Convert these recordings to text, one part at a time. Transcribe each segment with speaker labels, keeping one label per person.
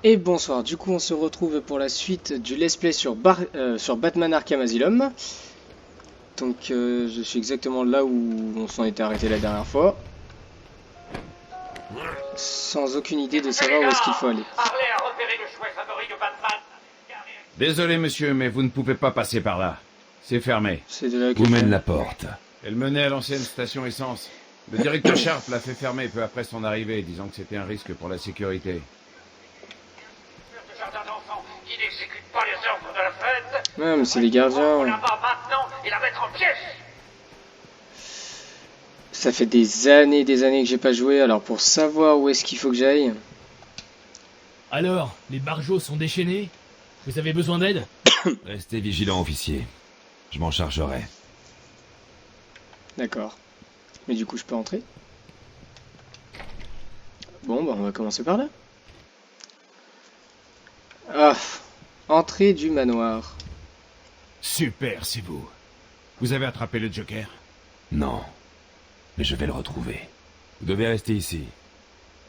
Speaker 1: Et bonsoir, du coup on se retrouve pour la suite du let's play sur Batman Arkham Asylum. Donc je suis exactement là où on s'en était arrêté la dernière fois. Sans aucune idée de savoir où est-ce qu'il faut aller.
Speaker 2: Harley a repéré le chouet favori de Batman.
Speaker 3: Désolé, monsieur, mais vous ne pouvez pas passer par là. C'est fermé.
Speaker 1: C'est de là que
Speaker 4: Où
Speaker 1: je
Speaker 4: mène
Speaker 1: viens.
Speaker 4: la porte?
Speaker 3: Elle menait à l'ancienne station essence. Le directeur Sharp l'a fait fermer peu après son arrivée, disant que c'était un risque pour la sécurité.
Speaker 2: Ce jardin d'enfants qui n'exécute pas les ordres de la fête.
Speaker 1: Ouais mais c'est les
Speaker 2: Faut
Speaker 1: gardiens.
Speaker 2: là-bas maintenant et la mettre en pièces.
Speaker 1: Ça fait des années que j'ai pas joué, alors pour savoir où est-ce qu'il faut que j'aille.
Speaker 5: Alors, les barjots sont déchaînés? Vous avez besoin d'aide?
Speaker 4: Restez vigilant, officier. Je m'en chargerai.
Speaker 1: D'accord. Mais du coup je peux entrer? Bon bah on va commencer par là. Ah, entrée du manoir.
Speaker 3: Super, c'est vous. Vous avez attrapé le Joker?
Speaker 4: Non. Mais je vais le retrouver. Vous devez rester ici.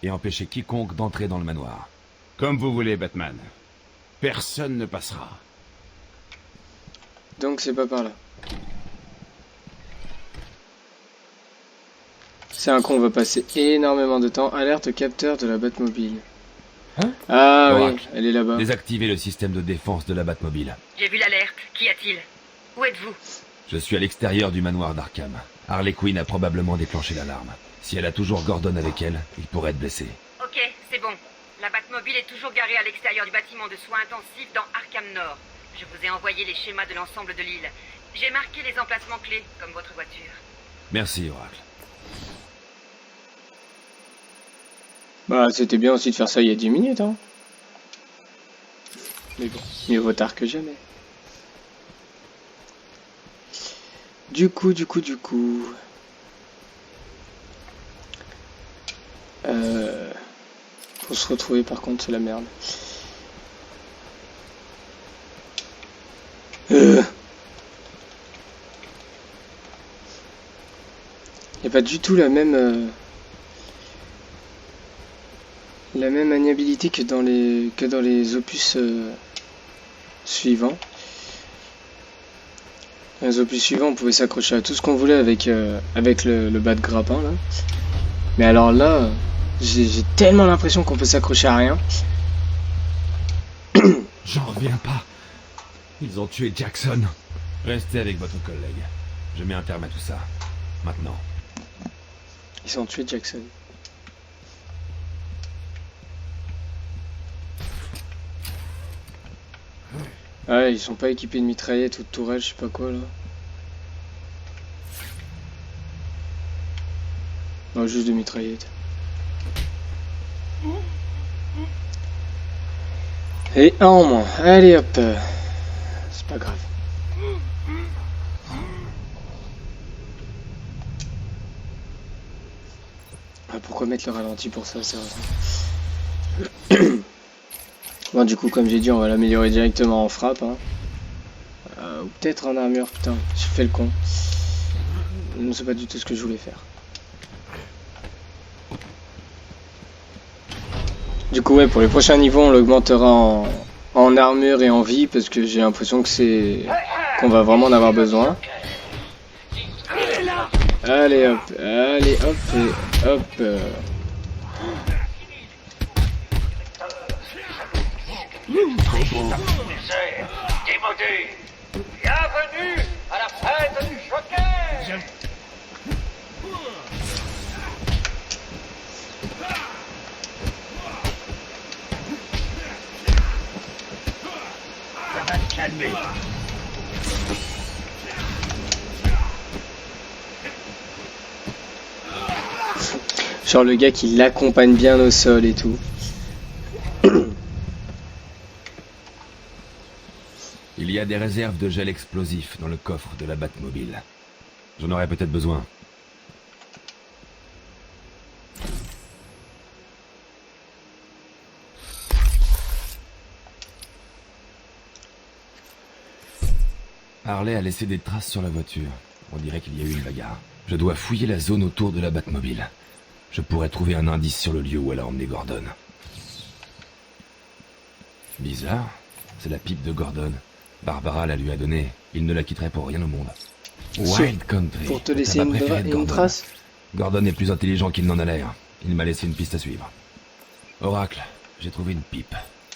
Speaker 4: Et empêcher quiconque d'entrer dans le manoir.
Speaker 3: Comme vous voulez, Batman. Personne ne passera.
Speaker 1: Donc c'est pas par là. C'est un con, on va passer énormément de temps. Alerte capteur de la Batmobile.
Speaker 4: Hein?
Speaker 1: Ah oui,
Speaker 4: Oracle.
Speaker 1: elle est là-bas.
Speaker 4: Désactivez le système de défense de la Batmobile.
Speaker 6: J'ai vu l'alerte. Qu'y a-t-il? Où êtes-vous?
Speaker 4: Je suis à l'extérieur du manoir d'Arkham. Harley Quinn a probablement déclenché l'alarme. Si elle a toujours Gordon avec elle, il pourrait être blessé.
Speaker 6: Ok, c'est bon. La Batmobile est toujours garée à l'extérieur du bâtiment de soins intensifs dans Arkham Nord. Je vous ai envoyé les schémas de l'ensemble de l'île. J'ai marqué les emplacements clés, comme votre voiture.
Speaker 4: Merci, Oracle.
Speaker 1: Bah c'était bien aussi de faire ça il y a 10 minutes hein. Mais bon, mieux vaut tard que jamais. Du coup. Pour se retrouver par contre c'est la merde. Y a pas du tout la même maniabilité que dans les opus suivants. Dans les opus suivants, on pouvait s'accrocher à tout ce qu'on voulait avec le bas de grappin là. Mais alors là, j'ai tellement l'impression qu'on peut s'accrocher à rien.
Speaker 4: J'en reviens pas. Ils ont tué Jackson. Restez avec votre collègue. Je mets un terme à tout ça. Maintenant.
Speaker 1: Ils ont tué Jackson. Ouais, ils sont pas équipés de mitraillettes ou de tourelles, je sais pas quoi là. Non, juste de mitraillettes. Et un en moins. Allez hop. C'est pas grave. Ah, pourquoi mettre le ralenti pour ça, sérieusement? Bon, du coup, comme j'ai dit, on va l'améliorer directement en frappe. Hein. Ou peut-être en armure, putain, je fais le con. Non, c'est pas du tout ce que je voulais faire. Du coup, ouais, pour les prochains niveaux, on l'augmentera en armure et en vie, parce que j'ai l'impression que qu'on va vraiment en avoir besoin. Allez hop, et hop.
Speaker 2: Démodé. Bienvenue à la fête du Joker. Ça va te calmer.
Speaker 1: Genre le gars qui l'accompagne bien au sol et tout.
Speaker 4: Il y a des réserves de gel explosif dans le coffre de la Batmobile. J'en aurais peut-être besoin. Harley a laissé des traces sur la voiture. On dirait qu'il y a eu une bagarre. Je dois fouiller la zone autour de la Batmobile. Je pourrais trouver un indice sur le lieu où elle a emmené Gordon. Bizarre. C'est la pipe de Gordon. Barbara la lui a donnée. Il ne la quitterait pour rien au monde. Wild Country.
Speaker 1: Pour te
Speaker 4: le
Speaker 1: laisser
Speaker 4: tabac préféré de
Speaker 1: une
Speaker 4: Gordon.
Speaker 1: trace.
Speaker 4: Gordon est plus intelligent qu'il n'en a l'air. Il m'a laissé une piste à suivre. Oracle, j'ai trouvé une pipe.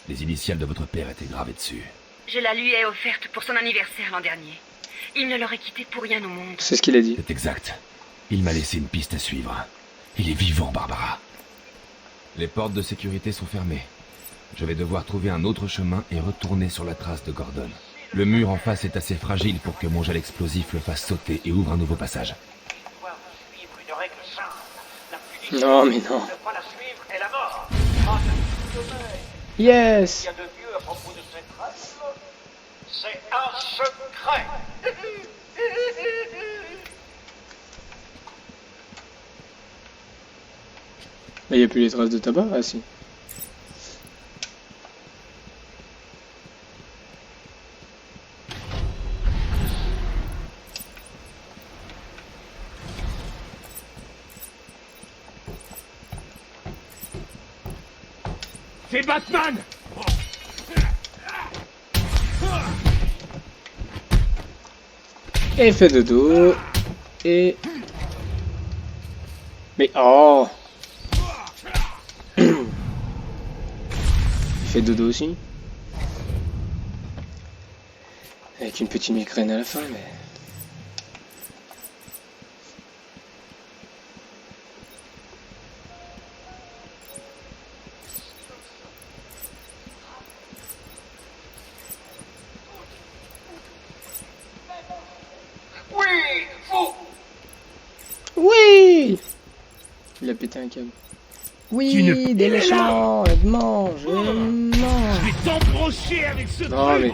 Speaker 4: Les initiales de votre père étaient gravées dessus.
Speaker 6: Je la lui ai offerte pour son anniversaire l'an dernier. Il ne l'aurait quitté pour rien au monde.
Speaker 1: C'est ce qu'il a dit.
Speaker 4: C'est exact. Il m'a laissé une piste à suivre. Il est vivant, Barbara. Les portes de sécurité sont fermées. Je vais devoir trouver un autre chemin et retourner sur la trace de Gordon. Le mur en face est assez fragile pour que mon gel explosif le fasse sauter et ouvre un nouveau passage.
Speaker 2: Pouvoir suivre une règle simple. La punition
Speaker 1: Non, mais non.
Speaker 2: de ne pas la suivre est la mort. Ah, c'est tout de même. Il
Speaker 1: Yes.
Speaker 2: y a de mieux à propos de cette race. C'est un secret.
Speaker 1: Là, il n'y a plus les traces de tabac. Ah si.
Speaker 5: C'est Batman!
Speaker 1: Et fait dodo. Et... Mais oh. Il fait dodo aussi. Avec une petite migraine à la fin, mais...
Speaker 2: Oui, vous.
Speaker 1: Oui. Il a pété un câble. Oui,
Speaker 5: Tu ne-
Speaker 1: des
Speaker 5: Il est là.
Speaker 1: méchants, mange, mange.
Speaker 5: Je vais t'embrocher avec ce
Speaker 1: Non
Speaker 5: truc!
Speaker 1: mais...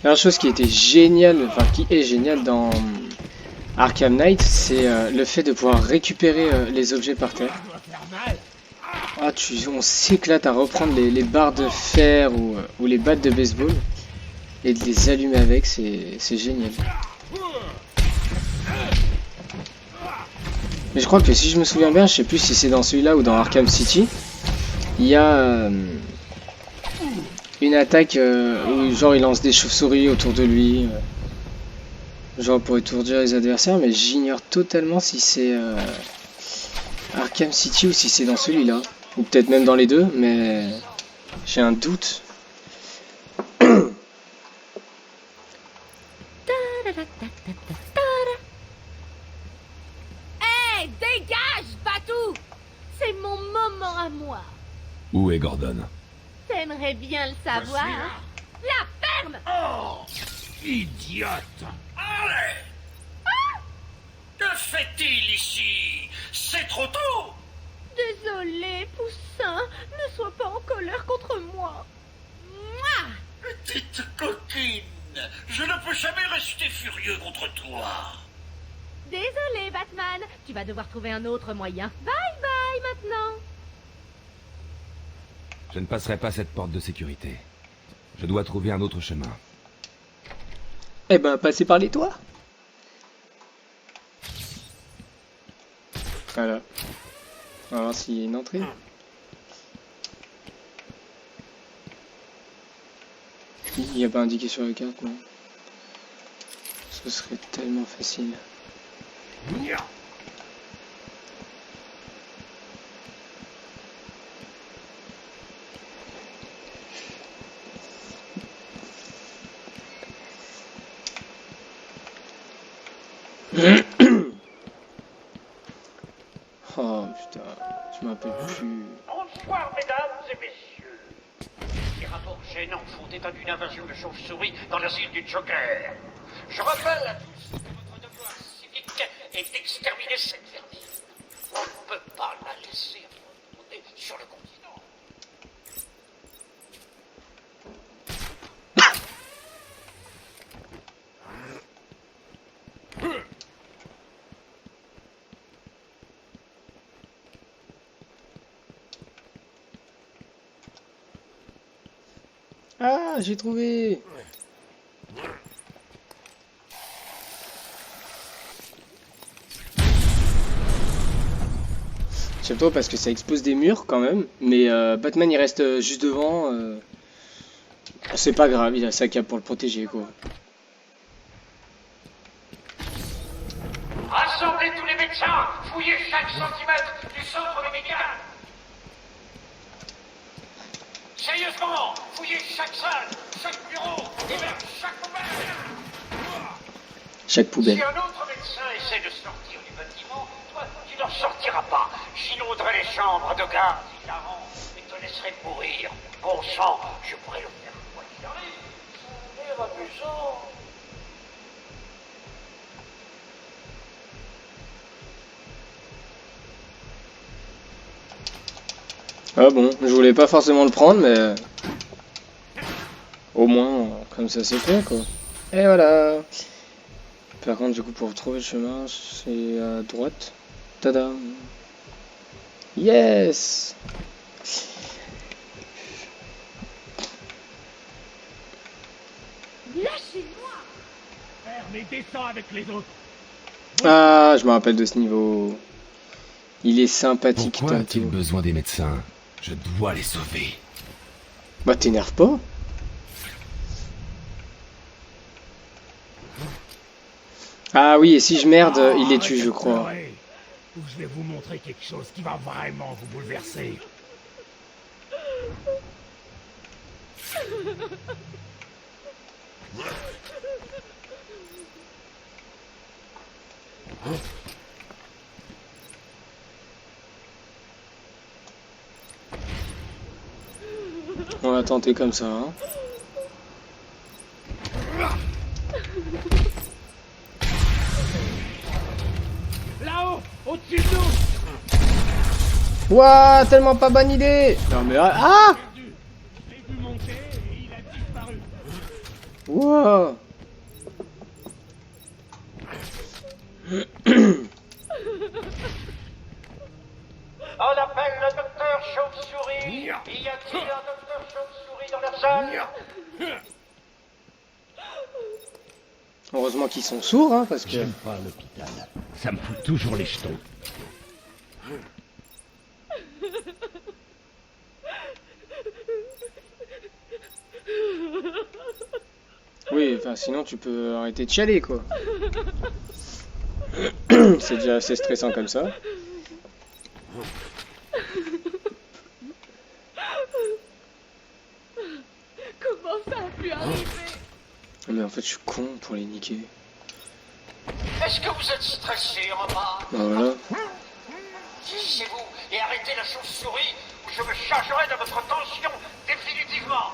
Speaker 1: La chose qui était géniale, enfin qui est géniale dans Arkham Knight, c'est le fait de pouvoir récupérer les objets par terre.
Speaker 5: Ça doit faire mal.
Speaker 1: Ah, on s'éclate à reprendre les barres de fer ou les battes de baseball et de les allumer avec, c'est génial. Mais je crois que si je me souviens bien, je sais plus si c'est dans celui-là ou dans Arkham City, il y a une attaque où genre il lance des chauves-souris autour de lui, genre pour étourdir les adversaires, mais j'ignore totalement si c'est Arkham City ou si c'est dans celui-là. Ou peut-être même dans les deux, mais j'ai un doute.
Speaker 7: Hey, dégage, Batou! C'est mon moment à moi.
Speaker 4: Où est Gordon?
Speaker 7: T'aimerais bien le savoir, hein? La ferme!
Speaker 2: Oh, idiote. Allez. Que fait-il ici? C'est trop tôt.
Speaker 7: Désolé, Poussin, ne sois pas en colère contre moi. Mouah!
Speaker 2: Petite coquine, je ne peux jamais rester furieux contre toi.
Speaker 7: Désolé, Batman, tu vas devoir trouver un autre moyen. Bye bye maintenant.
Speaker 4: Je ne passerai pas cette porte de sécurité. Je dois trouver un autre chemin.
Speaker 1: Eh ben, passez par les toits. Voilà. On va voir s'il y a une entrée. Il n'y a pas indiqué sur la carte, non. Ce serait tellement facile. Oh putain, je me rappelle plus.
Speaker 2: Bonsoir, mesdames et messieurs. Les rapports gênants font état d'une invasion de chauves-souris dans l'asile du Joker. Je rappelle à tous que votre devoir civique est d'exterminer cette vermine. On ne peut pas la laisser retourner sur le continent.
Speaker 1: Ah, j'ai trouvé. J'aime trop parce que ça expose des murs quand même, mais Batman il reste juste devant. C'est pas grave, il a sa cape pour le protéger quoi.
Speaker 2: Rassemblez tous les médecins, fouillez chaque centimètre du centre médical. Sérieusement, fouillez chaque salle, chaque bureau, et même chaque poubelle.
Speaker 1: Chaque poubelle.
Speaker 2: Si un autre médecin essaie de sortir du bâtiment, toi, tu n'en sortiras pas. J'inonderai les chambres de gaz hilarants et te laisserai mourir. Bon sang, je pourrais le faire quoi qu'il arrive. Ça a l'air amusant.
Speaker 1: Ah bon, je voulais pas forcément le prendre, mais au moins comme ça c'est fait quoi. Et voilà. Par contre du coup pour retrouver le chemin c'est à droite. Tada. Yes.
Speaker 7: Lâchez-moi!
Speaker 5: Mais descends avec les autres.
Speaker 1: Ah, je me rappelle de ce niveau. Il est sympathique.
Speaker 4: Pourquoi
Speaker 1: Tato.
Speaker 4: a-t-il besoin des médecins? Je dois les sauver.
Speaker 1: Bah t'énerve pas. Ah oui, et si je merde, il les tue je crois.
Speaker 5: Pleurer, ou je vais vous montrer quelque chose qui va vraiment vous bouleverser.
Speaker 1: On va tenter comme ça. Hein.
Speaker 5: Là-haut, au-dessus de nous.
Speaker 1: Ouah, tellement pas bonne idée. Non mais ah.
Speaker 5: Je l'ai vu monter et il a disparu.
Speaker 1: Ouah.
Speaker 2: On appelle le docteur Chauve-souris. Y a-t-il un docteur Chauve-souris dans la salle?
Speaker 1: Heureusement qu'ils sont sourds, hein, parce que.
Speaker 5: J'aime pas l'hôpital. Ça me fout toujours les jetons.
Speaker 1: Oui, enfin sinon tu peux arrêter de chialer quoi. C'est déjà assez stressant comme ça.
Speaker 7: Comment ça a pu arriver?
Speaker 1: Mais en fait je suis con pour les niquer.
Speaker 2: Est-ce que vous êtes stressé, Romain?
Speaker 1: Bah voilà.
Speaker 2: Saisissez-vous et arrêtez la chauve-souris ou je me chargerai de votre tension définitivement.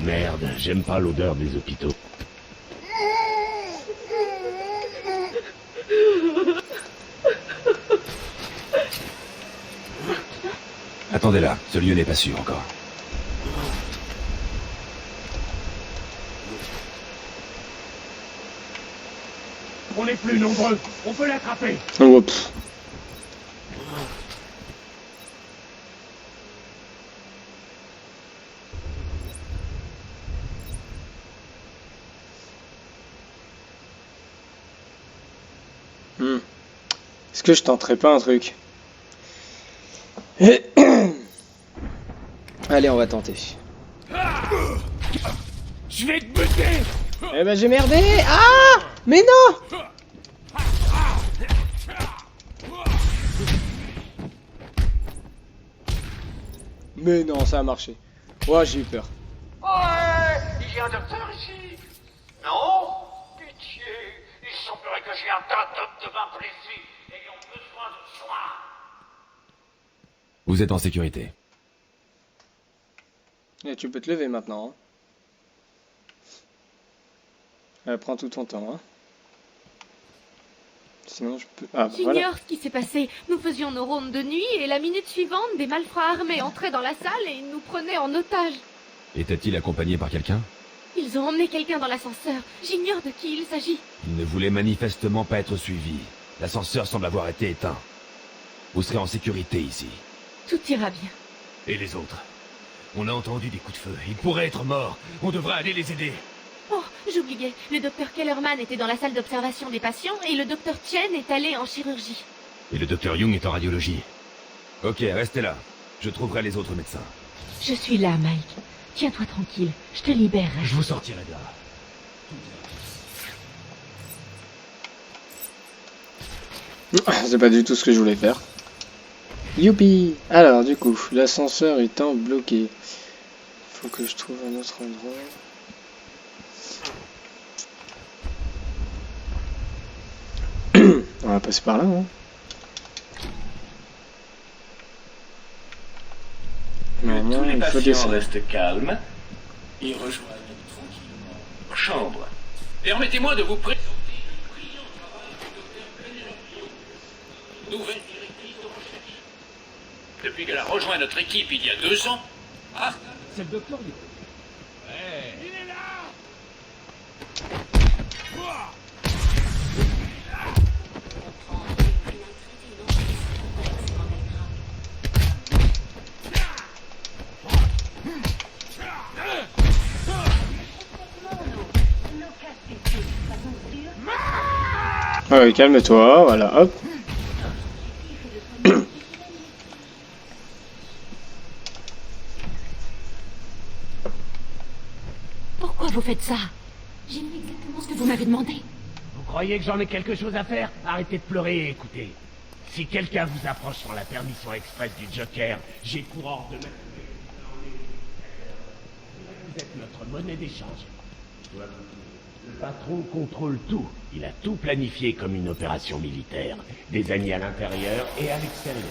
Speaker 5: Merde, j'aime pas l'odeur des hôpitaux.
Speaker 4: Attendez là, ce lieu n'est pas sûr encore.
Speaker 5: On est plus nombreux, on peut l'attraper.
Speaker 1: Oh, pff. Est-ce que je tenterais pas un truc? Allez, on va tenter.
Speaker 5: Je vais te buter.
Speaker 1: Eh ben j'ai merdé. Ah! Mais non! Mais non, ça a marché. Ouais, j'ai eu peur.
Speaker 2: Ouais, il y a un docteur ici. Non? Pitié, il semblerait que j'ai un tas d'hommes de bain blessés ayant besoin de soins.
Speaker 4: Vous êtes en sécurité.
Speaker 1: Et tu peux te lever maintenant. Hein. Prends tout ton temps. Hein. Sinon je peux... Ah bah
Speaker 7: J'ignore
Speaker 1: voilà.
Speaker 7: ce qui s'est passé. Nous faisions nos rondes de nuit et la minute suivante, des malfrats armés entraient dans la salle et nous prenaient en otage.
Speaker 4: Était-il accompagné par quelqu'un?
Speaker 7: Ils ont emmené quelqu'un dans l'ascenseur. J'ignore de qui il s'agit.
Speaker 4: Il ne voulait manifestement pas être suivi. L'ascenseur semble avoir été éteint. Vous serez en sécurité ici.
Speaker 7: Tout ira bien.
Speaker 5: Et les autres? On a entendu des coups de feu. Ils pourraient être morts. On devrait aller les aider.
Speaker 7: Oh, J'oubliais, le docteur Kellerman était dans la salle d'observation des patients et le docteur Chen est allé en chirurgie.
Speaker 4: Et le docteur Young est en radiologie. Ok, restez là. Je trouverai les autres médecins.
Speaker 8: Je suis là, Mike. Tiens-toi tranquille, je te libérerai.
Speaker 5: Je vous sortirai de là.
Speaker 1: C'est pas du tout ce que je voulais faire. Youpi! Alors, du coup, l'ascenseur étant bloqué. Faut que je trouve un autre endroit. On va passer par là, hein. Maintenant,
Speaker 2: Tous les
Speaker 1: il faut
Speaker 2: patients
Speaker 1: descendre.
Speaker 2: restent calmes et rejoignent tranquillement leur chambre. Permettez-moi de vous présenter le brillant travail du docteur Penelope, nouvelle directrice de recherche. Depuis qu'elle a rejoint notre équipe il y a 2 ans,
Speaker 5: C'est le docteur Young. Ouais. Il est là.
Speaker 1: Ouais, calme-toi, voilà, hop.
Speaker 8: Pourquoi vous faites ça? J'ai fait exactement ce que vous m'avez demandé.
Speaker 5: Vous croyez que j'en ai quelque chose à faire? Arrêtez de pleurer et écoutez. Si quelqu'un vous approche sans la permission express du Joker, j'ai pour ordre de mettre... Vous êtes notre monnaie d'échange. Le patron contrôle tout. Il a tout planifié comme une opération militaire. Des amis à l'intérieur et à l'extérieur.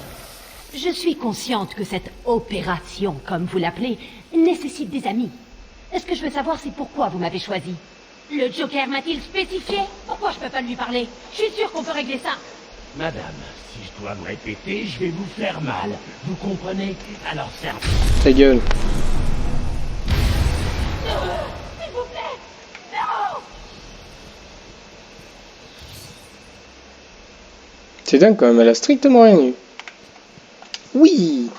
Speaker 8: Je suis consciente que cette opération, comme vous l'appelez, nécessite des amis. Ce que je veux savoir, c'est pourquoi vous m'avez choisi. Le Joker m'a-t-il spécifié? Pourquoi je peux pas lui parler? Je suis sûre qu'on peut régler ça.
Speaker 5: Madame, si je dois me répéter, je vais vous faire mal. Vous comprenez? Alors servez.
Speaker 1: Ta gueule.
Speaker 8: S'il vous plaît! Non!
Speaker 1: C'est dingue quand même, elle a strictement rien eu. Oui!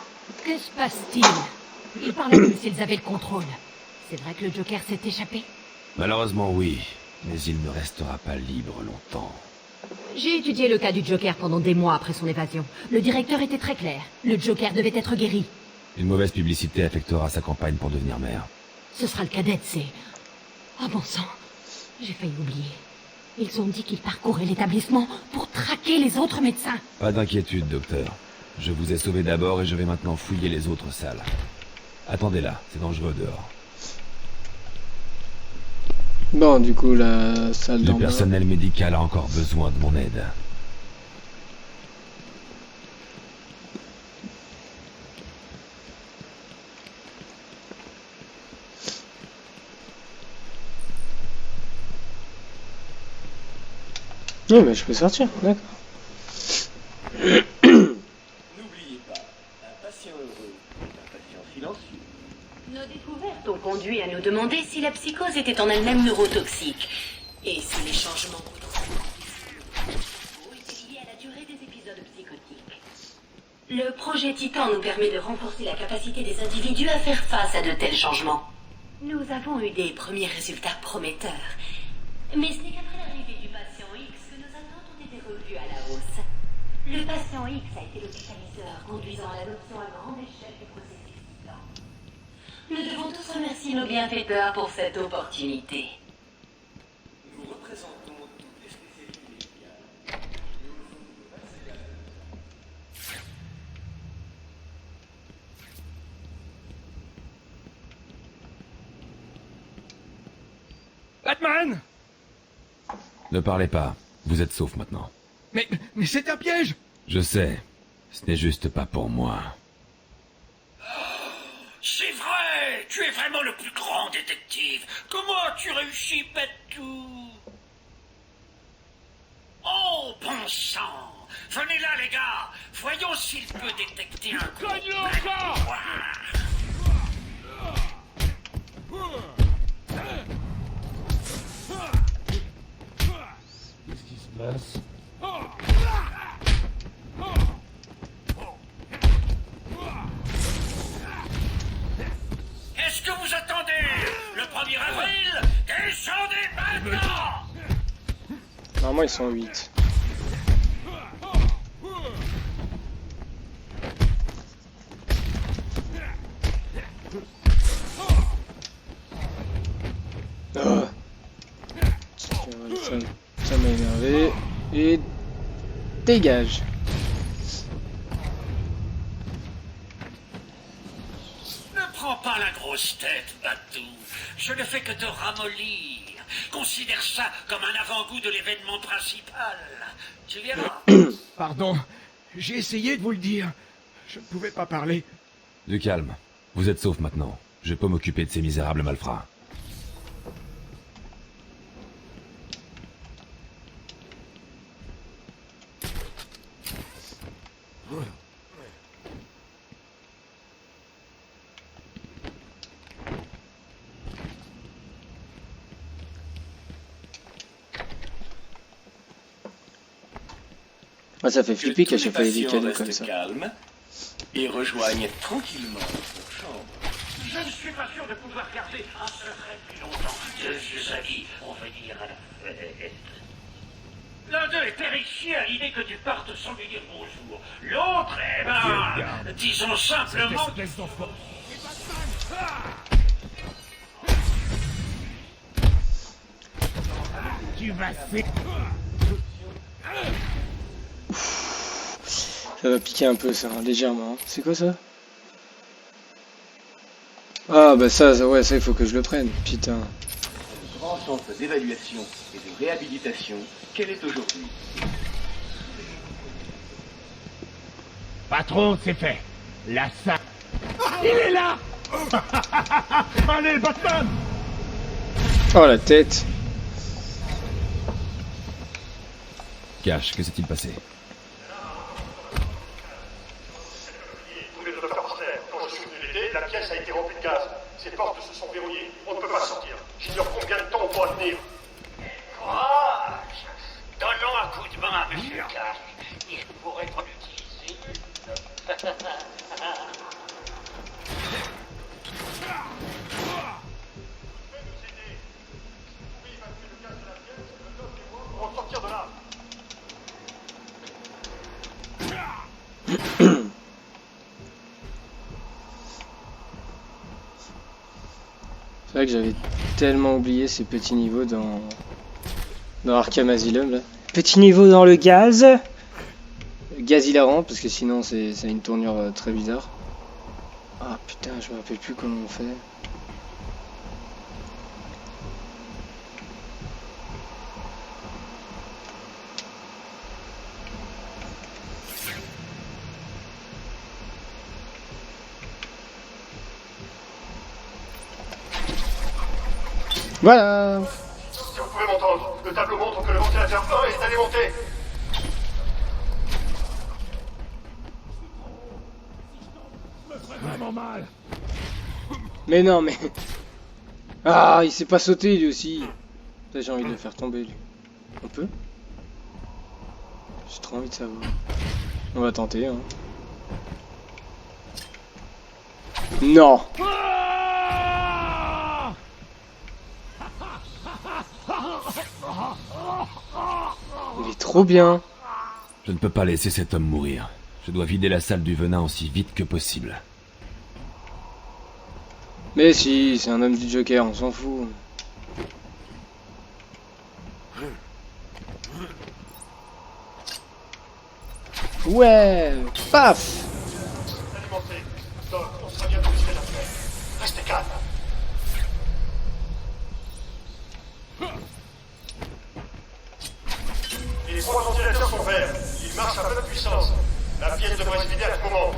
Speaker 8: Que se passe-t-il? Il parlait comme s'ils avaient le contrôle. C'est vrai que le Joker s'est échappé?
Speaker 4: Malheureusement, oui. Mais il ne restera pas libre longtemps.
Speaker 8: J'ai étudié le cas du Joker pendant des mois après son évasion. Le directeur était très clair. Le Joker devait être guéri.
Speaker 4: Une mauvaise publicité affectera sa campagne pour devenir maire.
Speaker 8: Ce sera le cadet, c'est... Oh bon sang, j'ai failli oublier. Ils ont dit qu'ils parcouraient l'établissement pour traquer les autres médecins.
Speaker 4: Pas d'inquiétude, docteur. Je vous ai sauvé d'abord et je vais maintenant fouiller les autres salles. Attendez là, c'est dangereux dehors.
Speaker 1: Bon, du coup, la salle
Speaker 4: Le
Speaker 1: d'en bas.
Speaker 4: personnel médical a encore besoin de mon aide.
Speaker 1: Oui, mais je peux sortir, d'accord.
Speaker 2: n'oubliez pas, un patient heureux est un patient silencieux.
Speaker 9: Nos découvertes ont conduit à nous demander si la psychose était en elle-même neurotoxique et si les changements étaient liés à la durée des épisodes psychotiques. Le projet Titan nous permet de renforcer la capacité des individus à faire face à de tels changements. Nous avons eu des premiers résultats prometteurs, mais ce n'est qu'après l'arrivée du patient X que nos attentes ont été revues à la hausse. Le patient X a été le catalyseur conduisant à l'adoption à grande échelle du processus Titan. Nous devons tous remercier nos bienfaiteurs pour cette opportunité.
Speaker 2: Nous représentons toutes les spécialités médicales.
Speaker 5: Batman!
Speaker 4: Ne parlez pas. Vous êtes sauf maintenant.
Speaker 5: Mais c'est un piège!
Speaker 4: Je sais. Ce n'est juste pas pour moi.
Speaker 2: C'est vrai! Tu es vraiment le plus grand détective! Comment as-tu réussi, Patou? Oh, bon sang! Venez là, les gars! Voyons s'il peut détecter un
Speaker 5: Cogne-le encore!
Speaker 2: pouvoir.
Speaker 5: Qu'est-ce qui se passe?
Speaker 2: Qu'est-ce que vous attendez? Le 1er avril? Descendez
Speaker 1: Apparemment ils sont 8. Oh. Ça m'a énervé. Et dégage.
Speaker 2: Ne prends pas la grosse tête, Batou. Je ne fais que te ramollir. Considère ça comme un avant-goût de l'événement principal. Tu verras.
Speaker 5: Pardon, j'ai essayé de vous le dire. Je ne pouvais pas parler.
Speaker 4: Du calme. Vous êtes sauf maintenant. Je peux m'occuper de ces misérables malfrats.
Speaker 1: Ah, ça fait flipper qu'à chaque fois il y a des cadeaux comme ça.
Speaker 10: Calme et rejoignent tranquillement leur chambre.
Speaker 2: Je ne suis pas sûr de pouvoir garder un secret plus longtemps. Deux vieux amis vont venir à la fête. L'un d'eux est terrifié à l'idée que tu partes sans lui dire bonjour. L'autre, eh ben, disons simplement...
Speaker 5: Tu vas faire...
Speaker 1: Ça va piquer un peu ça, hein, légèrement. C'est quoi ça? Ah bah ça ouais, ça il faut que je le prenne, putain.
Speaker 10: Le grand centre d'évaluation et de réhabilitation, quel est aujourd'hui?
Speaker 5: Patron, c'est fait. La salle... Il est là. Allez, Batman.
Speaker 1: Oh la tête.
Speaker 4: Cash, que s'est-il passé?
Speaker 11: Tous les docteurs quand je suis venu l'aider, la pièce a été remplie de gaz. Ces portes se sont verrouillées. On ne peut pas sortir. J'ignore combien de temps on pourra tenir.
Speaker 2: Courage. Donnons un coup de main à Monsieur Cash. Il pourrait en utiliser.
Speaker 11: On va sortir de là.
Speaker 1: C'est vrai que j'avais tellement oublié ces petits niveaux dans Arkham Asylum là. Petit niveau dans le gaz. Gaz hilarant parce que sinon ça a une tournure très bizarre. Ah putain, je me rappelle plus comment on fait. Voilà.
Speaker 11: Si vous pouvez m'entendre, le tableau montre que le ventilateur 1 est alimenté.
Speaker 5: Vraiment mal.
Speaker 1: Mais non mais... Ah, il s'est pas sauté lui aussi. Là j'ai envie de le faire tomber lui. On peut? J'ai trop envie de savoir. On va tenter hein. Non. Il est trop bien.
Speaker 4: Je ne peux pas laisser cet homme mourir. Je dois vider la salle du venin aussi vite que possible.
Speaker 1: Mais si, c'est un homme du Joker, on s'en fout. Ouais, paf.
Speaker 11: Alimenté. Doc, on sera bientôt tiré d'affaire. Restez calme. Et les trois ventilateurs sont verts. Ils marchent à pleine puissance. La pièce devrait se vider à ce moment.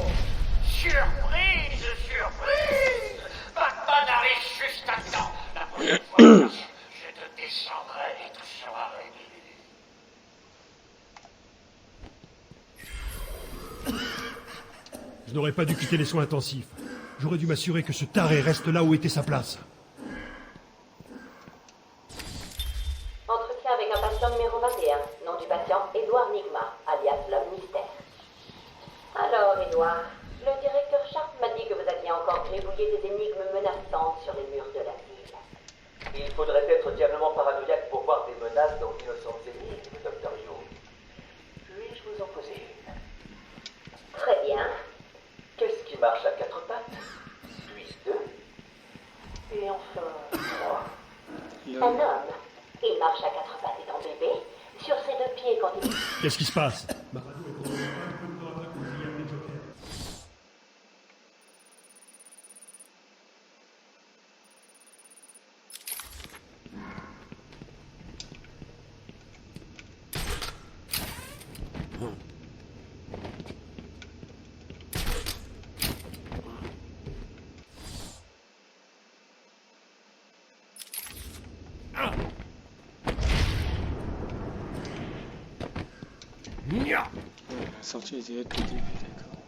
Speaker 2: Surprise, surprise. Batman arrive juste à temps. La prochaine fois, je te descendrai et tout sera réglé.
Speaker 12: Je n'aurais pas dû quitter les soins intensifs. J'aurais dû m'assurer que ce taré reste là où était sa place.
Speaker 9: Entretien avec un patient numéro 21. Nom du patient, Edouard Nigma, alias l'homme mystère. Alors, Edouard, le directeur Sharp m'a dit que vous aviez encore gribouillé des énigmes menaçantes sur les murs de la ville.
Speaker 13: Il faudrait être diablement paranoïaque pour voir des menaces dans d'innocentes énigmes,
Speaker 9: es enfin... un homme. Il marche à quatre pattes étant bébé, sur ses deux pieds quand il...
Speaker 12: Qu'est-ce qui se passe?
Speaker 1: La sortie était là depuis le début, d'accord.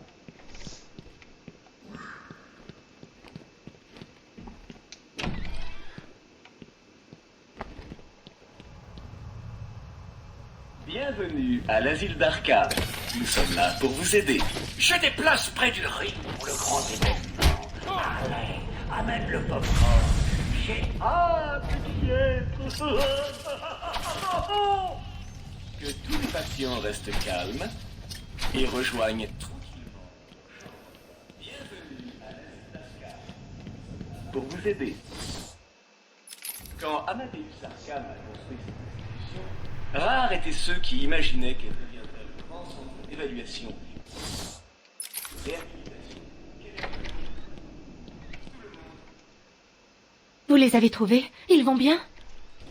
Speaker 10: Bienvenue à l'asile d'Arkham. Nous sommes là pour vous aider.
Speaker 2: Je déplace près du ring pour le grand événement. Allez, amène le popcorn. J'ai hâte d'y être.
Speaker 10: Que tous les patients restent calmes et rejoignent tranquillement. Bienvenue à l'asile d'Arkham. Pour vous aider. Quand Amadeus Arkham a construit cette institution, rares étaient ceux qui imaginaient qu'elle deviendrait le grand centre d'évaluation, de réhabilitation.
Speaker 8: Vous les avez trouvés? Ils vont bien?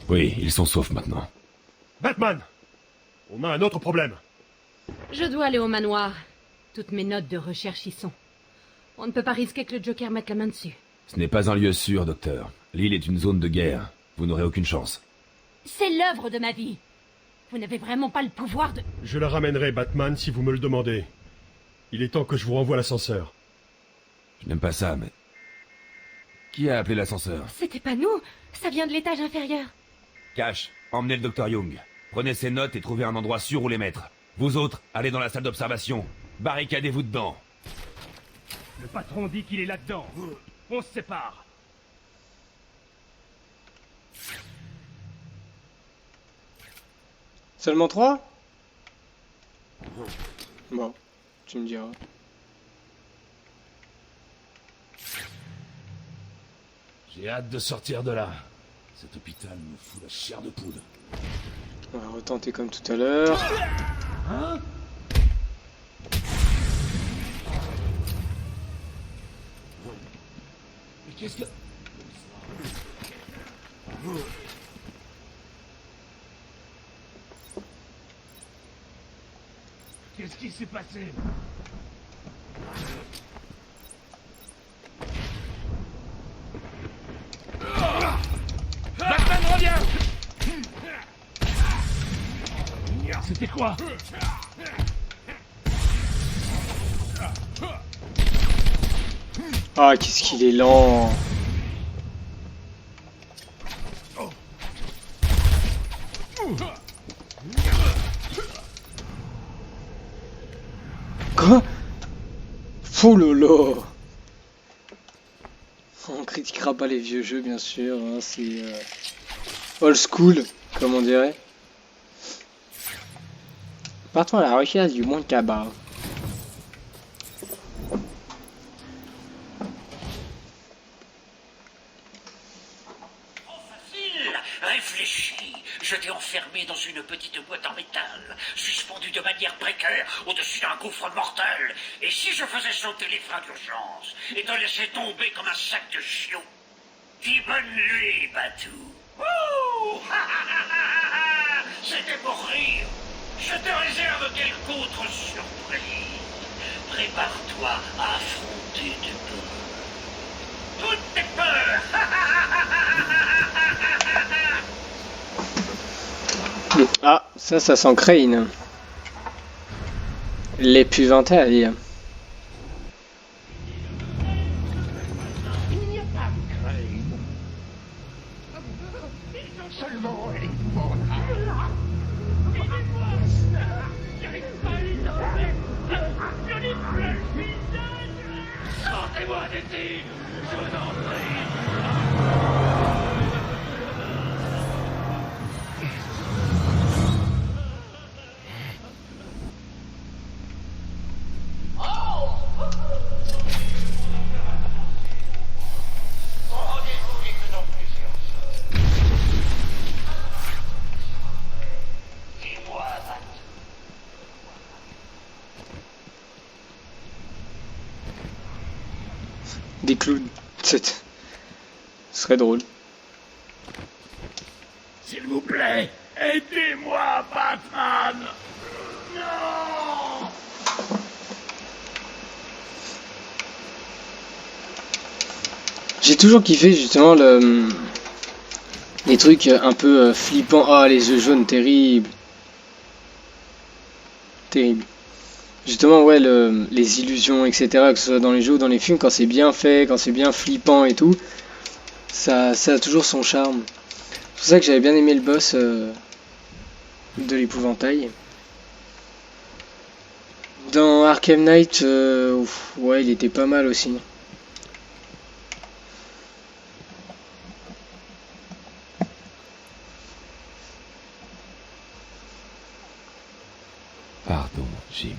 Speaker 4: Oui, ils sont saufs maintenant.
Speaker 12: Batman! On a un autre problème.
Speaker 8: Je dois aller au manoir. Toutes mes notes de recherche y sont. On ne peut pas risquer que le Joker mette la main dessus.
Speaker 4: Ce n'est pas un lieu sûr, docteur. L'île est une zone de guerre. Vous n'aurez aucune chance.
Speaker 8: C'est l'œuvre de ma vie. Vous n'avez vraiment pas le pouvoir de...
Speaker 12: Je la ramènerai, Batman, si vous me le demandez. Il est temps que je vous renvoie l'ascenseur.
Speaker 4: Je n'aime pas ça, mais... Qui a appelé l'ascenseur?
Speaker 8: C'était pas nous. Ça vient de l'étage inférieur.
Speaker 4: Cash, emmenez le docteur Young. Prenez ses notes et trouvez un endroit sûr où les mettre. Vous autres, allez dans la salle d'observation. Barricadez-vous dedans.
Speaker 5: Le patron dit qu'il est là-dedans. On se sépare.
Speaker 1: Seulement 3? Bon, tu me diras.
Speaker 5: J'ai hâte de sortir de là. Cet hôpital me fout la chair de poule.
Speaker 1: On va retenter comme tout à l'heure.
Speaker 5: Hein? Mais qu'est-ce que... Qu'est-ce qui s'est passé? Batman revient! C'était quoi?
Speaker 1: Ah, qu'est-ce qu'il est lent! Quoi? Fou lolo! On critiquera pas les vieux jeux, bien sûr, hein, c'est old school, comme on dirait. Partons à la recherche du monde Kaba.
Speaker 2: Réfléchis. Je t'ai enfermé dans une petite boîte en métal, suspendue de manière précaire au-dessus d'un gouffre mortel. Et si je faisais sauter les freins d'urgence et te laissais tomber comme un sac de chiots? Dis bonne nuit, Batou. Ouh c'était pour rire. Je te réserve quelque autre surprise. Prépare-toi à affronter du peur. Toutes tes peurs.
Speaker 1: Ah, ça sent Crane. L'épouvantail.
Speaker 2: Il n'y a pas de Crane. Ils ont seulement l'épouvantail. J'arrive pas à les enlever. Je n'ai plus le visage. Sortez-moi d'ici. Je vous en prie. Rendez-vous les
Speaker 1: Des clowns. Ce serait drôle.
Speaker 5: S'il vous plaît, aidez-moi, Batman. Non.
Speaker 1: J'ai toujours kiffé justement les trucs un peu flippants. Ah, les yeux jaunes, terrible. Terrible. Justement, ouais, les illusions, etc., que ce soit dans les jeux ou dans les films, quand c'est bien fait, quand c'est bien flippant et tout, ça a toujours son charme. C'est pour ça que j'avais bien aimé le boss de l'épouvantail. Dans Arkham Knight, ouais, il était pas mal aussi.
Speaker 4: Pardon, Jim.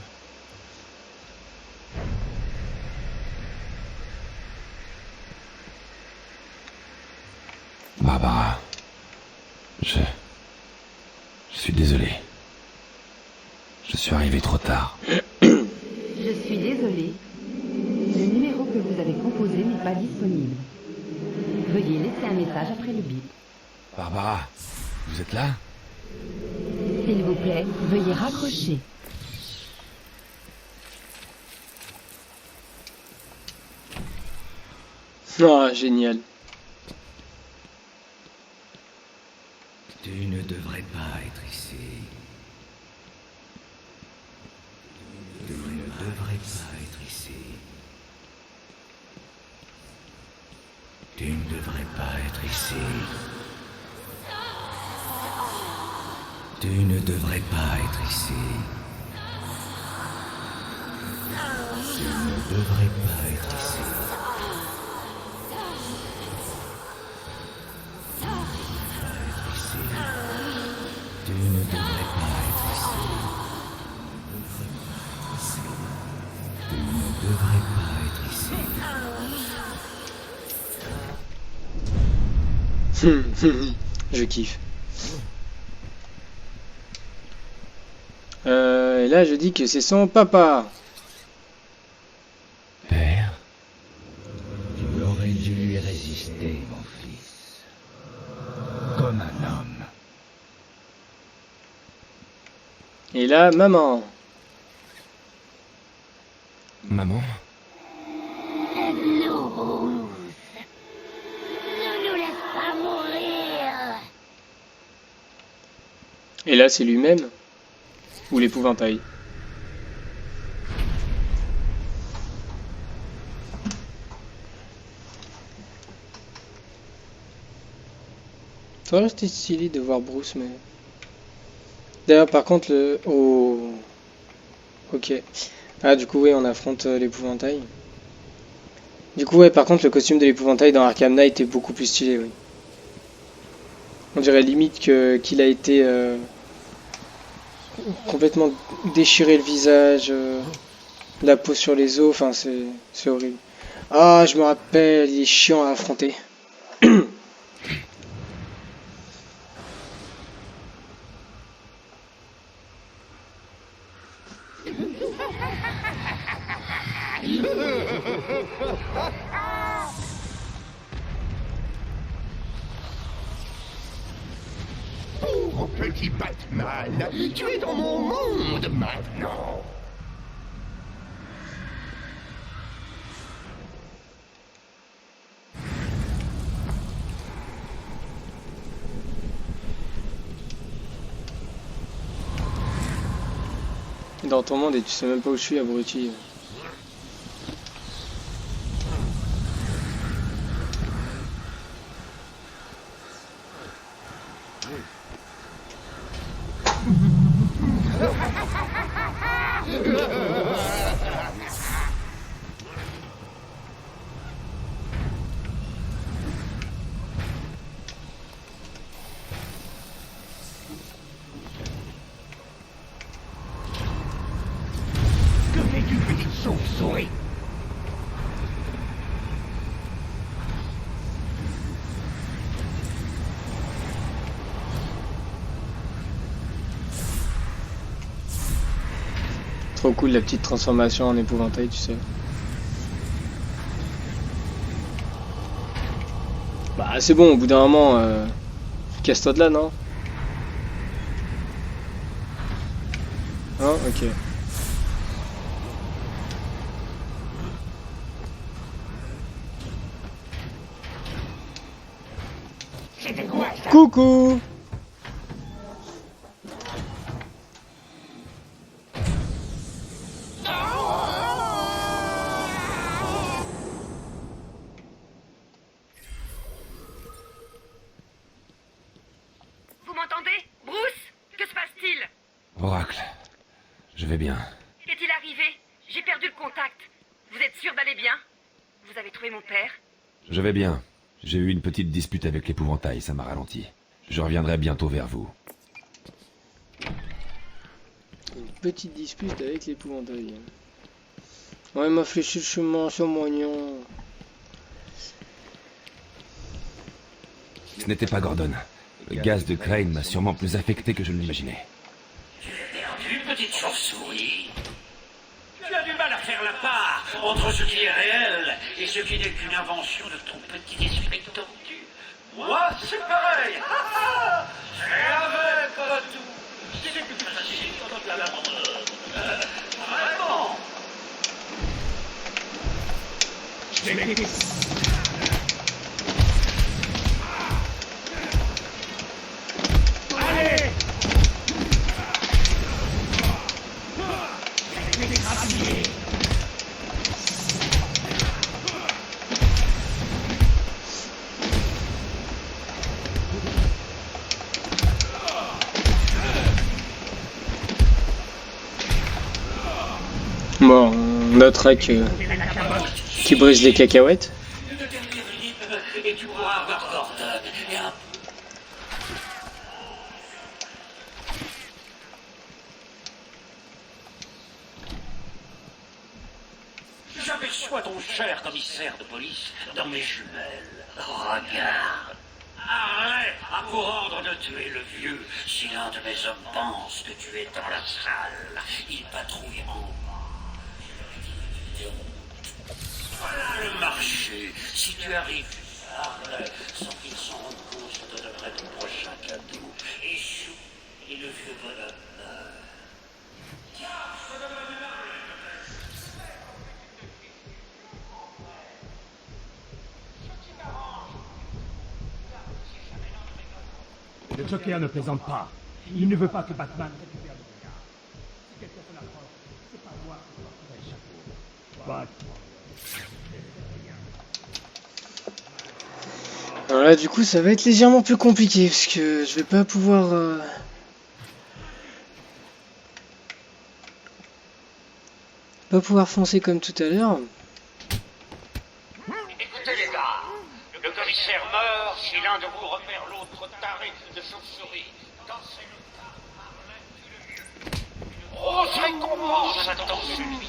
Speaker 4: Barbara, je suis désolé. Je suis arrivé trop tard.
Speaker 13: Je suis désolée. Le numéro que vous avez composé n'est pas disponible. Veuillez laisser un message après le bip.
Speaker 4: Barbara, vous êtes là?
Speaker 13: S'il vous plaît, veuillez raccrocher.
Speaker 1: Ah, génial.
Speaker 14: Tu ne devrais pas être ici. Tu ne devrais pas être ici. Tu ne devrais pas être ici. Tu ne devrais pas être ici. Tu ne devrais pas être ici. Tu ne devrais pas être ici. Tu ne devrais pas être ici.
Speaker 1: Je kiffe. Et là, je dis que c'est son papa.
Speaker 4: Père?
Speaker 14: Tu aurais dû lui résister, mon fils. Comme un homme.
Speaker 1: Et là, maman.
Speaker 4: Maman?
Speaker 15: Aide-nous, Bruce. Ne nous laisse pas mourir.
Speaker 1: Et là, c'est lui-même. Ou l'épouvantail. Ça aurait resté stylé de voir Bruce, mais... D'ailleurs, par contre, le... Oh... Ok. Ah, du coup, oui, on affronte l'épouvantail. Du coup, ouais, par contre, le costume de l'épouvantail dans Arkham Knight est beaucoup plus stylé, oui. On dirait limite qu'il a été... complètement déchiré le visage, la peau sur les os, enfin, c'est horrible. Ah, je me rappelle, il est chiant à affronter.
Speaker 5: Pauvre petit Batman, tu es dans mon monde maintenant.
Speaker 1: Dans ton monde et tu sais même pas où je suis, abruti.
Speaker 5: Que fais-tu, petite chauve-souris?
Speaker 1: Trop cool la petite transformation en épouvantail, tu sais. Ah, c'est bon, au bout d'un moment, casse-toi de là, non? Non? Ok. Coucou!
Speaker 6: Vous m'entendez? Bruce? Que se passe-t-il?
Speaker 4: Oracle, je vais bien.
Speaker 6: Qu'est-il arrivé? J'ai perdu le contact. Vous êtes sûr d'aller bien? Vous avez trouvé mon père?
Speaker 4: Je vais bien. J'ai eu une petite dispute avec l'épouvantail, ça m'a ralenti. Je reviendrai bientôt vers vous.
Speaker 1: Une petite dispute avec l'épouvantail. Ouais, il m'a fléché le chemin sur mon oignon.
Speaker 4: Ce n'était pas Gordon. Le gaz de Crane m'a sûrement plus affecté que je ne l'imaginais.
Speaker 2: Perdu, petite chauve-souris. Tu as du mal à faire la part entre ce qui est réel et ce qui n'est qu'une invention de ton petit esprit tordu. Moi, c'est pareil. C'est avec pas tout. C'est plus facile quand tu l'abandonnes. Vraiment.
Speaker 5: Allez!
Speaker 1: Bon, notre Rek qui brise les cacahuètes.
Speaker 2: Et tu pourras avoir Gordon et un... J'aperçois ton cher commissaire de police dans mes jumelles. Regarde. Arrête à vous rendre de tuer le vieux. Si l'un de mes hommes pense que tu es dans la salle, il patrouille en bas. Voilà le marché. Si tu arrives arrête, sans qu'ils s'en rendent compte, je te donnerai ton prochain cadeau. Échoue, et le vieux bonhomme meurt.
Speaker 5: Le Joker ne plaisante pas. Il ne veut pas que Batman récupère le regard. Si quelqu'un s'en approche, c'est pas moi qui porterai le chapeau.
Speaker 1: Alors là, du coup, ça va être légèrement plus compliqué parce que je vais pas pouvoir. Pas pouvoir foncer comme tout à l'heure.
Speaker 2: Écoutez les gars, le commissaire meurt si l'un de vous repère l'autre taré de chauve-souris. Quand c'est le cas, Marlin tue le vieux. Une grosse récompense attend celui.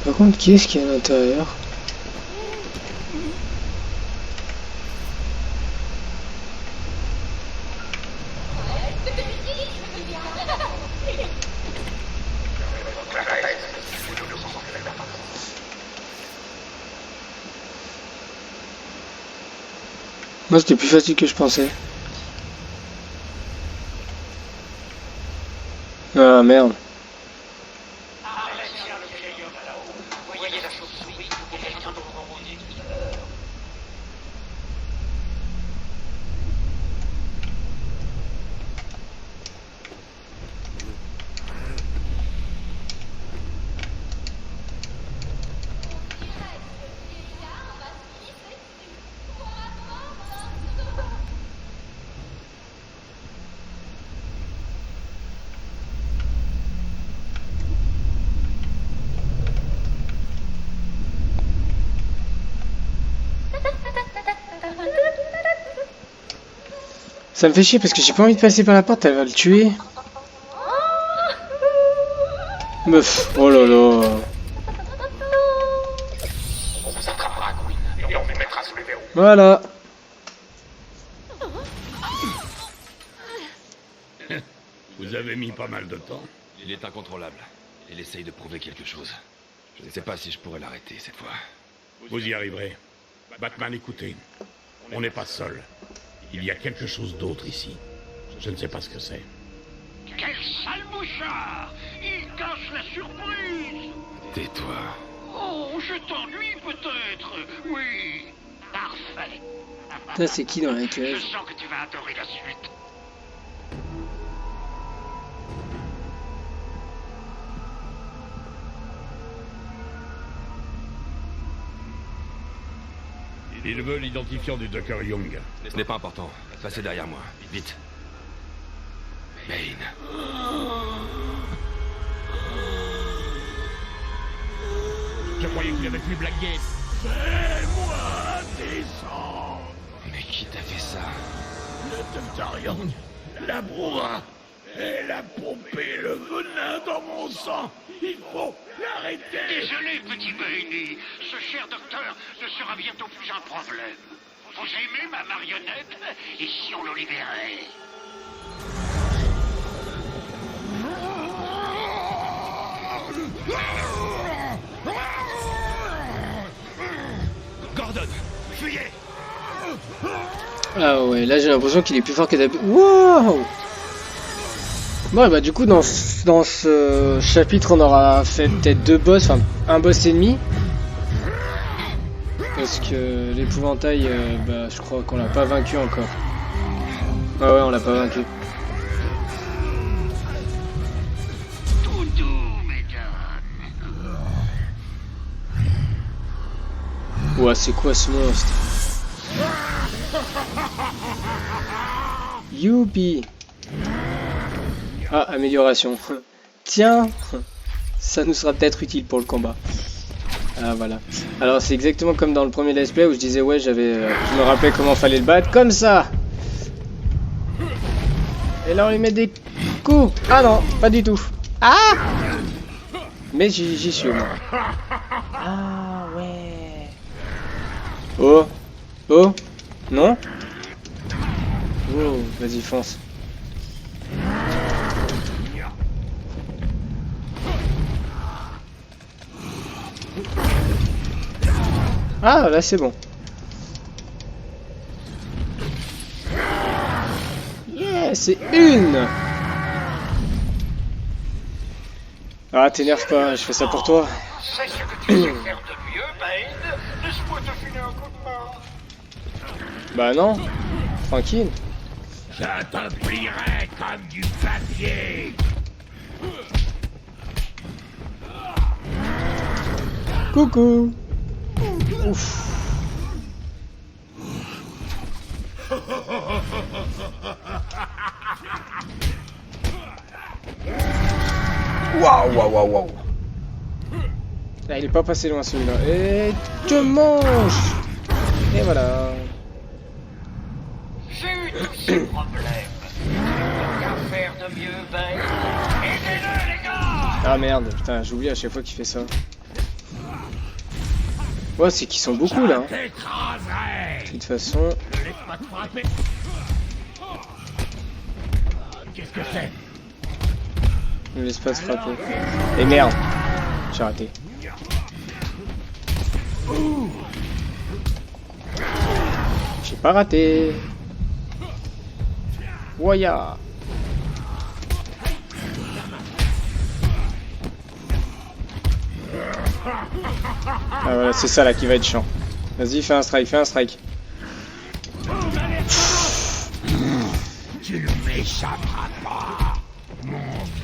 Speaker 1: Par contre, qui est-ce qu'il y a à l'intérieur? Moi, c'était plus facile que je pensais. Ah merde. Ça me fait chier parce que j'ai pas envie de passer par la porte, elle va le tuer. Meuf, oh là là.
Speaker 2: On vous attrapera, Gwyn, et on vous mettra sous les verrous.
Speaker 1: Voilà.
Speaker 5: Vous avez mis pas mal de temps.
Speaker 4: Il est incontrôlable. Il essaye de prouver quelque chose. Je ne sais pas si je pourrais l'arrêter cette fois.
Speaker 5: Vous y arriverez. Batman, écoutez. On n'est pas seul. Il y a quelque chose d'autre ici. Je ne sais pas ce que c'est.
Speaker 2: Quel sale mouchard! Il cache la surprise!
Speaker 4: Tais-toi.
Speaker 2: Oh, je t'ennuie peut-être! Oui! Parfait!
Speaker 1: Ça, c'est qui dans la cage?
Speaker 2: Je sens que tu vas adorer la suite.
Speaker 5: Il veut l'identifiant du Dr. Young.
Speaker 4: Ce n'est pas important. Passez derrière moi. Vite. Bane.
Speaker 5: Je croyais que tu avais plus blagué. C'est moi, descends.
Speaker 4: Mais qui t'a fait ça?
Speaker 5: Le Dr. Young, la brouhaha. Elle a pompé le venin dans mon sang. Il faut l'arrêter.
Speaker 2: Désolé, petit Bane. Ce cher docteur ne sera bientôt plus un problème. Vous aimez ma marionnette? Et si on le libérait?
Speaker 5: Gordon, fuyez.
Speaker 1: Ah ouais, là j'ai l'impression qu'il est plus fort que d'habitude. Wow! Bon, bah du coup, dans ce chapitre, on aura fait peut-être 2 boss, enfin un boss ennemi. Parce que l'épouvantail, bah je crois qu'on l'a pas vaincu encore. Ah ouais, on l'a pas vaincu.
Speaker 2: Tout doux, mesdames.
Speaker 1: Ouah, c'est quoi ce monstre? Youpi! Ah, amélioration. Tiens, ça nous sera peut-être utile pour le combat. Ah voilà. Alors c'est exactement comme dans le premier let's play où je disais ouais je me rappelais comment fallait le battre comme ça. Et là on lui met des coups. Ah non, pas du tout. Ah! Mais j'y suis au moins. Ah ouais. Oh. Oh. Non? Oh, vas-y fonce. Ah, là c'est bon. Yeah, c'est une. Ah, t'énerve pas, je fais ça pour toi.
Speaker 2: C'est ce que tu sais faire de mieux, Bane. Laisse-moi te filer un coup de main.
Speaker 1: Bah non, tranquille.
Speaker 5: Je te plierai comme du papier.
Speaker 1: Coucou. Ouf. Waouh, waouh, waouh, waouh. Là, il est pas passé loin celui-là. Et te mange. Et voilà.
Speaker 2: J'ai eu tous ces problèmes. Qu'à faire de mieux, Bane? Aidez-le, les gars!
Speaker 1: Ah merde, putain, j'oublie à chaque fois qu'il fait ça. Ouais, c'est qu'ils sont beaucoup là. Hein. De toute façon.
Speaker 5: Qu'est-ce que c'est?
Speaker 1: Ne laisse pas se frapper. Et merde, j'ai raté. J'ai pas raté. Voya. Ah voilà, c'est ça là qui va être chiant. Vas-y, fais un strike, fais un strike.
Speaker 5: Tu ne m'échapperas pas, mon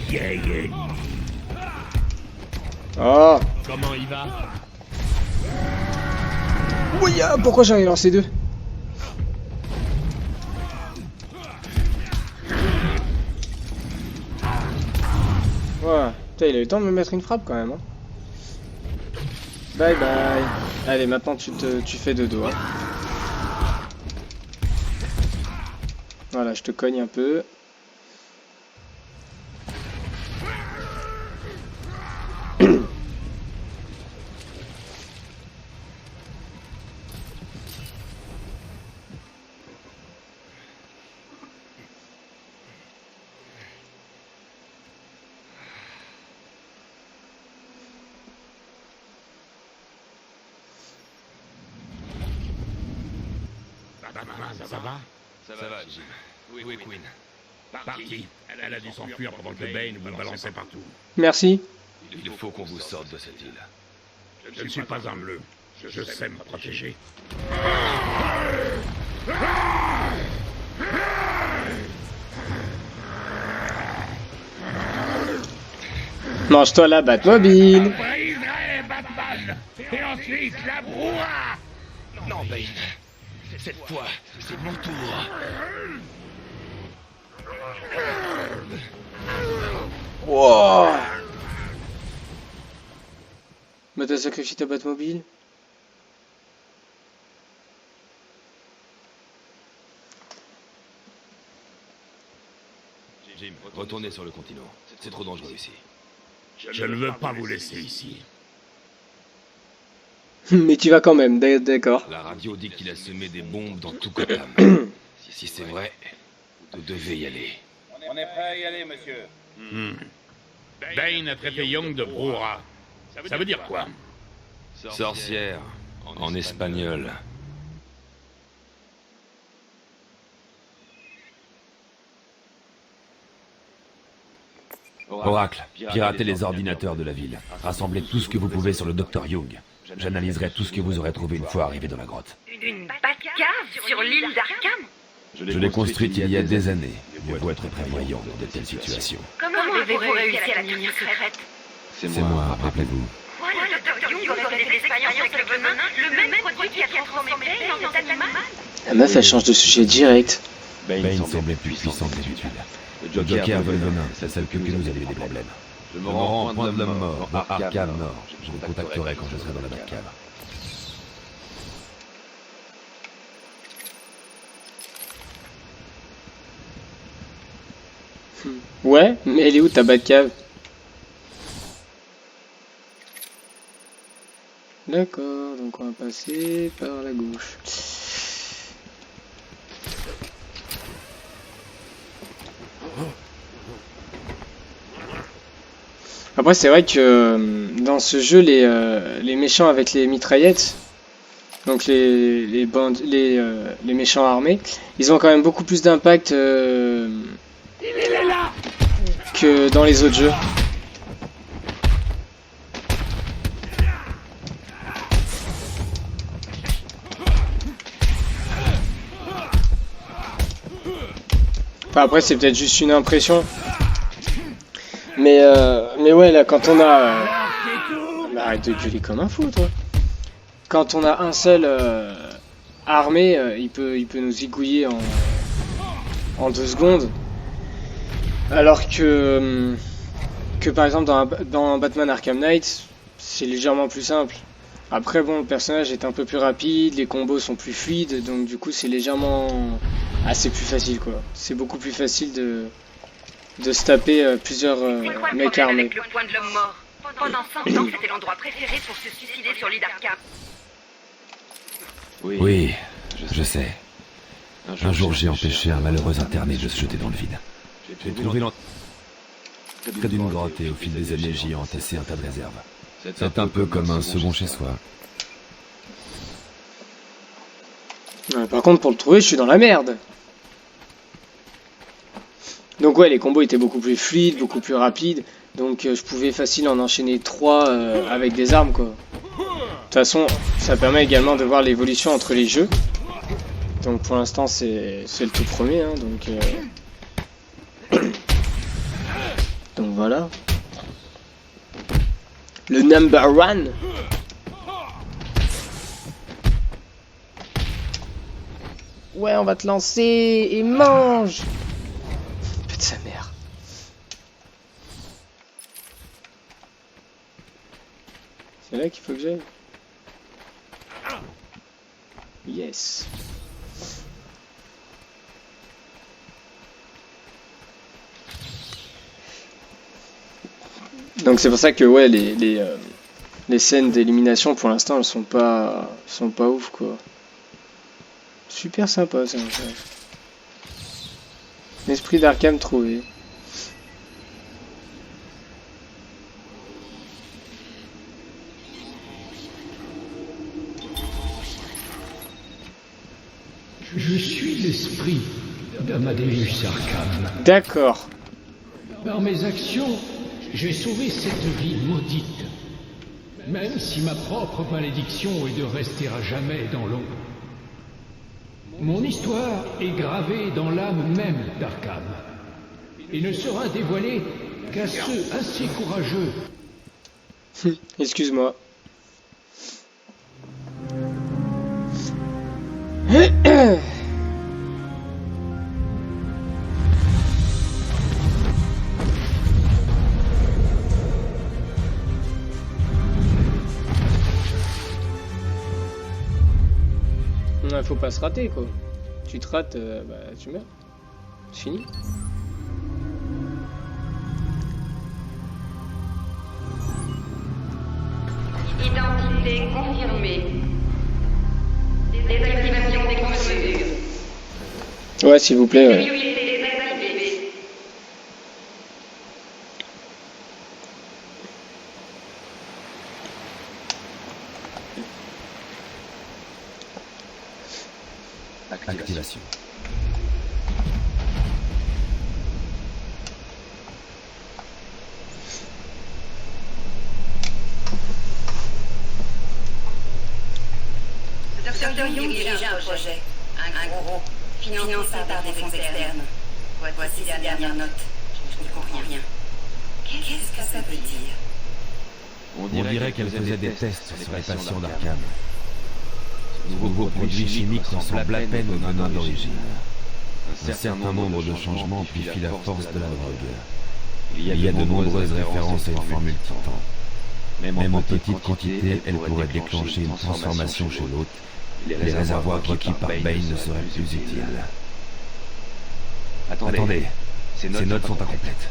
Speaker 5: vieil ennemi.
Speaker 1: Oh.
Speaker 5: Comment il va?
Speaker 1: Oui, pourquoi j'en ai lancé 2? Ouais, putain, il a eu le temps de me mettre une frappe quand même. Hein. Bye bye. Allez, maintenant tu fais de dos. Hein. Voilà, je te cogne un peu.
Speaker 5: Ça va?
Speaker 4: Ça va, Jim. Oui, Queen.
Speaker 5: Parti. Elle a dû s'enfuir pendant que Bane vous balançait partout.
Speaker 1: Merci.
Speaker 4: Il faut qu'on vous sorte de cette île.
Speaker 5: Je ne suis pas un bleu. Je sais me protéger.
Speaker 1: Mange-toi la Batmobile.
Speaker 5: Briserai Batman. Et ensuite la brouhaha.
Speaker 4: Non, Bane. Cette fois, c'est mon tour.
Speaker 1: Wow. Mais t'as sacrifié ta Batmobile?
Speaker 4: Jim, retournez sur le continent. C'est trop dangereux ici.
Speaker 5: Je ne veux pas vous laisser ici.
Speaker 1: Mais tu vas quand même, d'accord.
Speaker 4: La radio dit qu'il a semé des bombes dans tout Gotham. Si c'est vrai, vous devez y aller.
Speaker 2: On est prêt à y aller, monsieur.
Speaker 5: Bane a traité Young de brouhaha. Ça veut dire quoi?
Speaker 4: Sorcière, en espagnol. Oracle, piratez les ordinateurs de la ville. Rassemblez tout ce que vous pouvez sur le Dr Young. J'analyserai tout ce que vous aurez trouvé une fois arrivé dans la grotte.
Speaker 6: Une Batcave sur l'île d'Arkham?
Speaker 4: Je l'ai construite il y a des années. Il faut être prévoyant dans de telles situations.
Speaker 6: Comment avez-vous réussi à la tenir secrète?
Speaker 4: C'est moi, rappelez-vous.
Speaker 6: Voilà, le Dr Young aurait fait des expériences avec le venin, le même produit qui a transformé Bane en cet animal.
Speaker 1: La meuf, elle change de sujet direct.
Speaker 4: Bane semblait plus puissant que d'habitude. Le Joker veut le venin, c'est celle que nous avait des problèmes. Je me rends au point de l'homme mort, à Arkham Nord. Je vous contacterai quand je serai dans la Batcave.
Speaker 1: Ouais, mais elle est où ta Batcave? D'accord, donc on va passer par la gauche. Après c'est vrai que dans ce jeu les méchants avec les mitraillettes, donc les méchants armés, ils ont quand même beaucoup plus d'impact que dans les autres jeux. Enfin, après c'est peut-être juste une impression. Mais ouais, là, quand on a... Mais arrête de gueuler comme un fou, toi. Quand on a un seul armé, il peut nous zigouiller en 2 secondes. Alors que par exemple, dans Batman Arkham Knight, c'est légèrement plus simple. Après, bon, le personnage est un peu plus rapide, les combos sont plus fluides, donc du coup, c'est légèrement... assez plus facile, quoi. C'est beaucoup plus facile de se taper plusieurs mecs armés.
Speaker 6: Avec le point de l'homme mort. Pendant 100 ans, c'était l'endroit préféré pour se suicider sur l'île d'Arkham.
Speaker 4: Oui, je sais. Un jour, j'ai empêché un malheureux interné de se jeter dans le vide. J'ai trouvé près d'une grotte et au fil des années, j'y ai entassé un tas de réserves. C'est un peu comme un second chez soi.
Speaker 1: Ouais, par contre, pour le trouver, je suis dans la merde. Donc ouais, les combos étaient beaucoup plus fluides, beaucoup plus rapides. Donc je pouvais facile en enchaîner 3 avec des armes, quoi. De toute façon, ça permet également de voir l'évolution entre les jeux. Donc pour l'instant, c'est le tout premier, hein, donc voilà. Le number 1. Ouais, on va te lancer et mange. Pète sa mère. C'est là qu'il faut que j'aille. Yes. Donc c'est pour ça que ouais, les scènes d'élimination pour l'instant elles sont pas ouf quoi. Super sympa ça. L'esprit d'Arkham trouvé.
Speaker 16: Je suis l'esprit d'Amadeus Arkham.
Speaker 1: D'accord.
Speaker 16: Par mes actions, j'ai sauvé cette ville maudite. Même si ma propre malédiction est de rester à jamais dans l'ombre. Mon histoire est gravée dans l'âme même d'Arkham. Et ne sera dévoilée qu'à ceux assez courageux.
Speaker 1: Excuse-moi. Non, faut pas se rater quoi. Tu te rates, bah tu meurs. C'est fini.
Speaker 6: Identité confirmée. Désactivation des contre-mesures.
Speaker 1: Ouais, s'il vous plaît. Ouais.
Speaker 6: Sécurité désactivée.
Speaker 4: Activation.
Speaker 6: Dr. Young dirige un projet. Un gros. Financé par des fonds externes. Voici la dernière note. Je n'y comprends rien. Qu'est-ce que ça veut dire?
Speaker 4: On dirait qu'elle faisait des tests sur les patients d'Arkham. Ce nouveau produit chimique ressemble à peine au venin d'origine. Un certain nombre de changements amplifient la force de la drogue. Il y a de nombreuses références à une formule titan. Même en petite quantité, elle pourrait déclencher une transformation chez l'hôte. Les réservoirs requis par Bane ne seraient plus utiles. Attendez, ces notes sont incomplètes.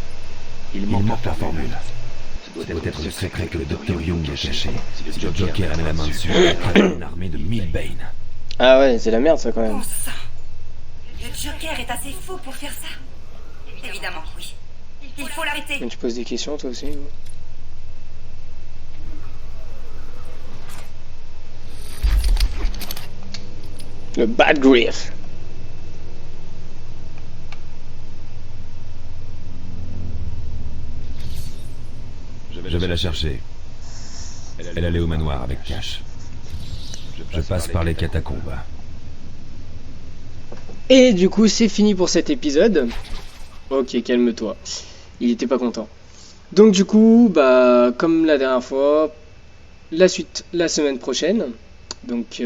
Speaker 4: Il manque la formule. Ce doit être le secret que le Dr. Young a caché. Si le Joker a mis la main dessus, il a une armée de 1000 Bane.
Speaker 1: Ah ouais, c'est la merde ça quand même.
Speaker 6: Le Joker est assez fou pour faire ça. Évidemment, oui. Il faut l'arrêter.
Speaker 1: Tu poses des questions toi aussi ou... Le Bad Griff.
Speaker 4: Je vais la chercher. Elle allait au manoir avec Cash. Je passe par les catacombes.
Speaker 1: Et du coup, c'est fini pour cet épisode. Ok, calme-toi. Il était pas content. Donc du coup, bah, comme la dernière fois, la suite la semaine prochaine. Donc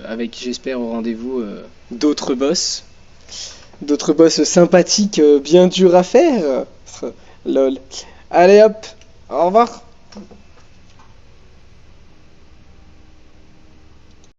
Speaker 1: avec, j'espère, au rendez-vous d'autres boss. D'autres boss sympathiques, bien durs à faire. Lol. Allez hop, au revoir.